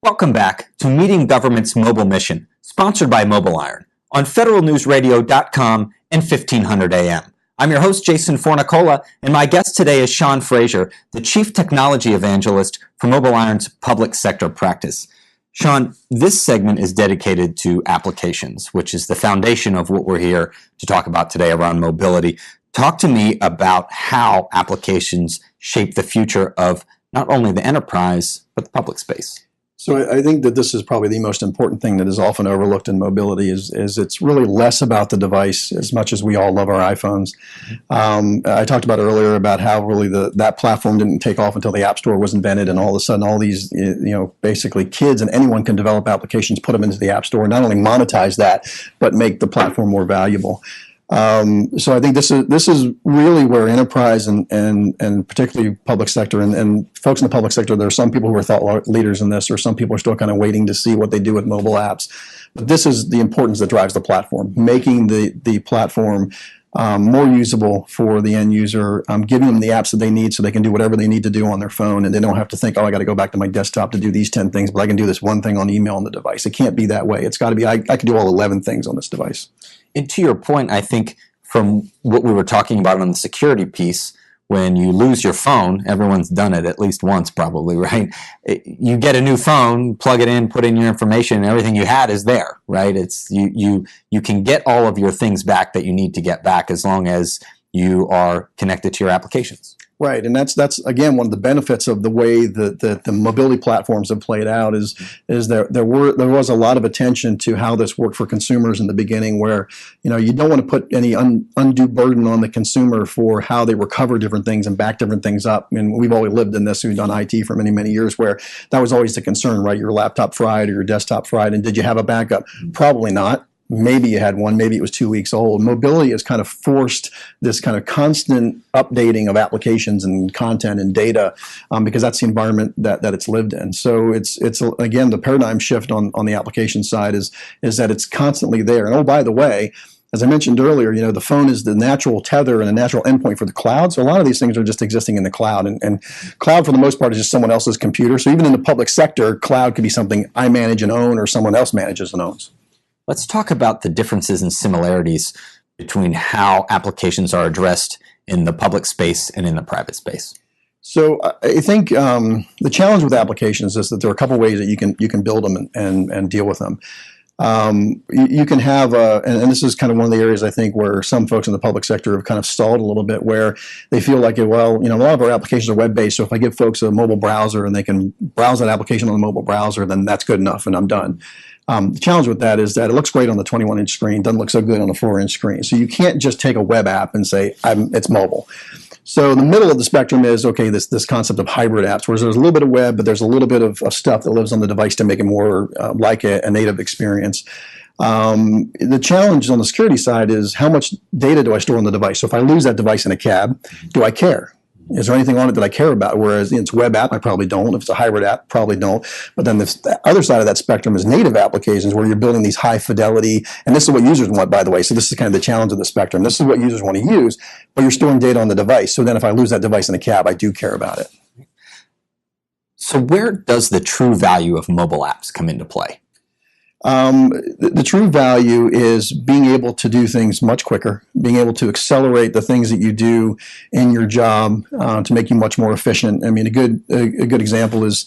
Welcome back to Meeting Government's Mobile Mission, sponsored by MobileIron, on federalnewsradio.com and 1500 AM. I'm your host, Jason Fornicola, and my guest today is Sean Frazier, the Chief Technology Evangelist for MobileIron's public sector practice. Sean, this segment is dedicated to applications, which is the foundation of what we're here to talk about today around mobility. Talk to me about how applications shape the future of not only the enterprise, but the public space. So I think that this is probably the most important thing that is often overlooked in mobility is it's really less about the device as much as we all love our iPhones. I talked about earlier about how really that platform didn't take off until the App Store was invented, and all of a sudden all these, basically kids and anyone can develop applications, put them into the App Store, not only monetize that, but make the platform more valuable. So I think this is really where enterprise and particularly public sector and folks in the public sector, there are some people who are thought leaders in this, or some people are still kind of waiting to see what they do with mobile apps. But this is the importance that drives the platform, making the platform more usable for the end user, giving them the apps that they need so they can do whatever they need to do on their phone, and they don't have to think, oh, I got to go back to my desktop to do these 10 things, but I can do this one thing on email on the device. It can't be that way. It's got to be, I can do all 11 things on this device. And to your point, I think from what we were talking about on the security piece, when you lose your phone, everyone's done it at least once probably, right? You get a new phone, plug it in, put in your information, and everything you had is there, right? It's you can get all of your things back that you need to get back as long as you are connected to your applications. Right, and that's again one of the benefits of the way that the mobility platforms have played out is there was a lot of attention to how this worked for consumers in the beginning, where you don't want to put any undue burden on the consumer for how they recover different things and back different things up. I mean, we've always lived in this. We've done IT for many years, where that was always the concern, right? Your laptop fried or your desktop fried, and did you have a backup? Probably not. Maybe you had one, maybe it was 2 weeks old. Mobility has kind of forced this kind of constant updating of applications and content and data because that's the environment that it's lived in. So it's again, the paradigm shift on the application side is that it's constantly there. And oh, by the way, as I mentioned earlier, the phone is the natural tether and a natural endpoint for the cloud. So a lot of these things are just existing in the cloud. And cloud, for the most part, is just someone else's computer. So even in the public sector, cloud could be something I manage and own or someone else manages and owns. Let's talk about the differences and similarities between how applications are addressed in the public space and in the private space. So I think the challenge with applications is that there are a couple ways that you can build them and deal with them. You can have, and this is kind of one of the areas I think where some folks in the public sector have kind of stalled a little bit, where they feel like, well, a lot of our applications are web-based, so if I give folks a mobile browser and they can browse that application on the mobile browser, then that's good enough and I'm done. The challenge with that is that it looks great on the 21-inch screen, doesn't look so good on a 4-inch screen. So you can't just take a web app and say, it's mobile. So the middle of the spectrum is, okay, this concept of hybrid apps, where there's a little bit of web, but there's a little bit of stuff that lives on the device to make it more like a native experience. The challenge on the security side is, how much data do I store on the device? So if I lose that device in a cab, do I care? Is there anything on it that I care about? Whereas it's a web app, I probably don't. If it's a hybrid app, probably don't. But then the other side of that spectrum is native applications, where you're building these high fidelity, and this is what users want, by the way. So this is kind of the challenge of the spectrum. This is what users want to use, but you're storing data on the device. So then if I lose that device in a cab, I do care about it. So where does the true value of mobile apps come into play? The true value is being able to do things much quicker, being able to accelerate the things that you do in your job to make you much more efficient. I mean, a good example is,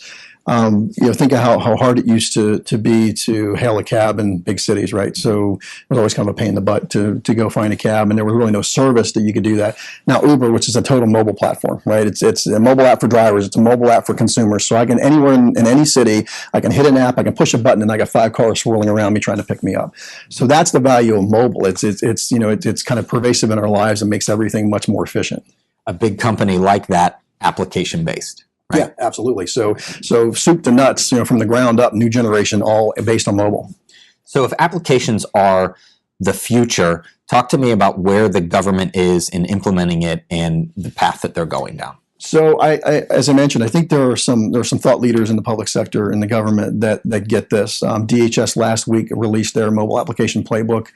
think of how hard it used to be to hail a cab in big cities, right? So it was always kind of a pain in the butt to go find a cab, and there was really no service that you could do that. Now Uber, which is a total mobile platform, right? It's a mobile app for drivers, it's a mobile app for consumers. So I can, anywhere in any city, I can hit an app, I can push a button, and I got 5 cars swirling around me trying to pick me up. So that's the value of mobile. It's kind of pervasive in our lives and makes everything much more efficient. A big company like that, application based. Right. Yeah, absolutely. So soup to nuts, from the ground up, new generation, all based on mobile. So if applications are the future, talk to me about where the government is in implementing it and the path that they're going down. So as I mentioned, I think there are some thought leaders in the public sector and the government that get this. DHS last week released their mobile application playbook.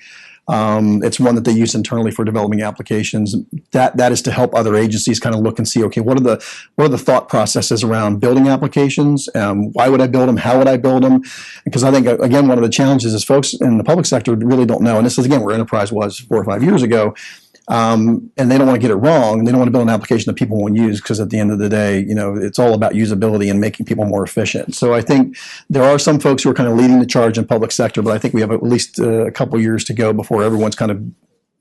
It's one that they use internally for developing applications. That is to help other agencies kind of look and see, okay, what are the thought processes around building applications? Why would I build them? How would I build them? Because I think, again, one of the challenges is folks in the public sector really don't know. And this is, again, where enterprise was 4 or 5 years ago. And they don't want to get it wrong. They don't want to build an application that people won't use, because at the end of the day, it's all about usability and making people more efficient. So I think there are some folks who are kind of leading the charge in public sector, but I think we have at least a couple years to go before everyone's kind of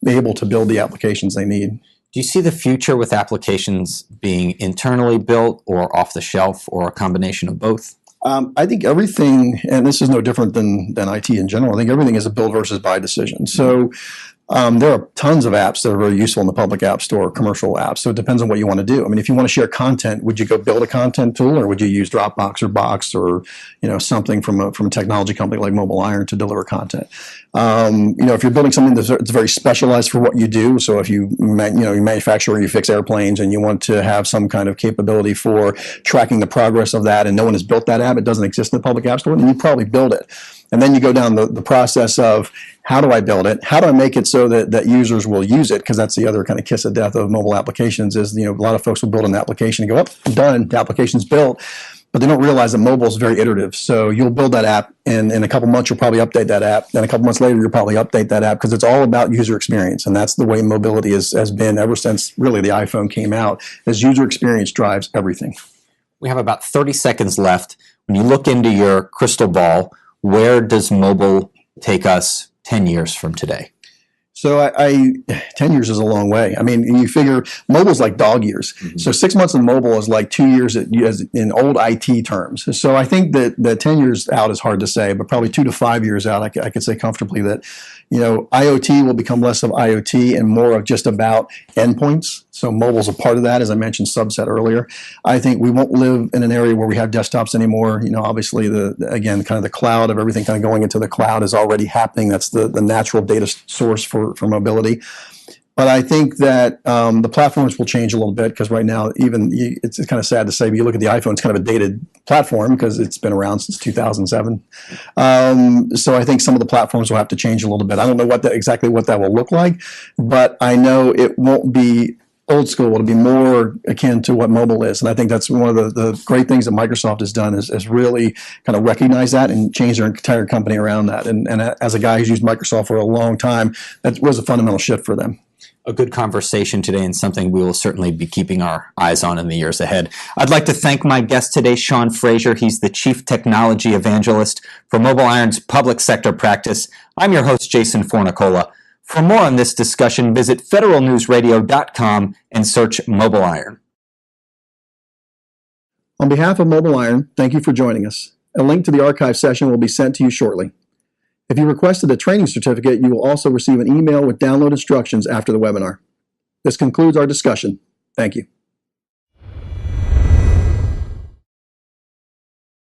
able to build the applications they need. Do you see the future with applications being internally built or off the shelf, or a combination of both? I think everything, and this is no different than IT in general, I think everything is a build versus buy decision. So there are tons of apps that are very useful in the public app store, commercial apps. So it depends on what you want to do. I mean, if you want to share content, would you go build a content tool, or would you use Dropbox or Box or something from a technology company like MobileIron to deliver content? If you're building something that's very specialized for what you do, so if you manufacture or you fix airplanes and you want to have some kind of capability for tracking the progress of that, and no one has built that app, it doesn't exist in the public app store, then you probably build it. And then you go down the process of, how do I build it? How do I make it so that users will use it? Because that's the other kind of kiss of death of mobile applications is, a lot of folks will build an application and go, I'm done, the application's built. But they don't realize that mobile is very iterative. So you'll build that app, and in a couple months, you'll probably update that app. Then a couple months later, you'll probably update that app, because it's all about user experience. And that's the way mobility has been ever since really the iPhone came out, as user experience drives everything. We have about 30 seconds left. When you look into your crystal ball, where does mobile take us 10 years from today? So 10 years is a long way. I mean, you figure mobile's like dog years. Mm-hmm. So 6 months in mobile is like 2 years in old IT terms. So I think that 10 years out is hard to say, but probably 2 to 5 years out, I could say comfortably that, IoT will become less of IoT and more of just about endpoints. So mobile's a part of that, as I mentioned, subset earlier. I think we won't live in an area where we have desktops anymore. Obviously, kind of the cloud of everything kind of going into the cloud is already happening. That's the natural data source for mobility. But I think that the platforms will change a little bit, because right now, it's kind of sad to say, but you look at the iPhone, it's kind of a dated platform because it's been around since 2007. So I think some of the platforms will have to change a little bit. I don't know exactly what that will look like, but I know it won't be old school. It'll be more akin to what mobile is. And I think that's one of the great things that Microsoft has done is really kind of recognize that and change their entire company around that. And as a guy who's used Microsoft for a long time, that was a fundamental shift for them. A good conversation today, and something we will certainly be keeping our eyes on in the years ahead. I'd like to thank my guest today, Sean Fraser. He's the Chief Technology Evangelist for MobileIron's public sector practice. I'm your host, Jason Fornicola. For more on this discussion, visit federalnewsradio.com and search MobileIron. On behalf of MobileIron, thank you for joining us. A link to the archive session will be sent to you shortly. If you requested a training certificate, you will also receive an email with download instructions after the webinar. This concludes our discussion. Thank you.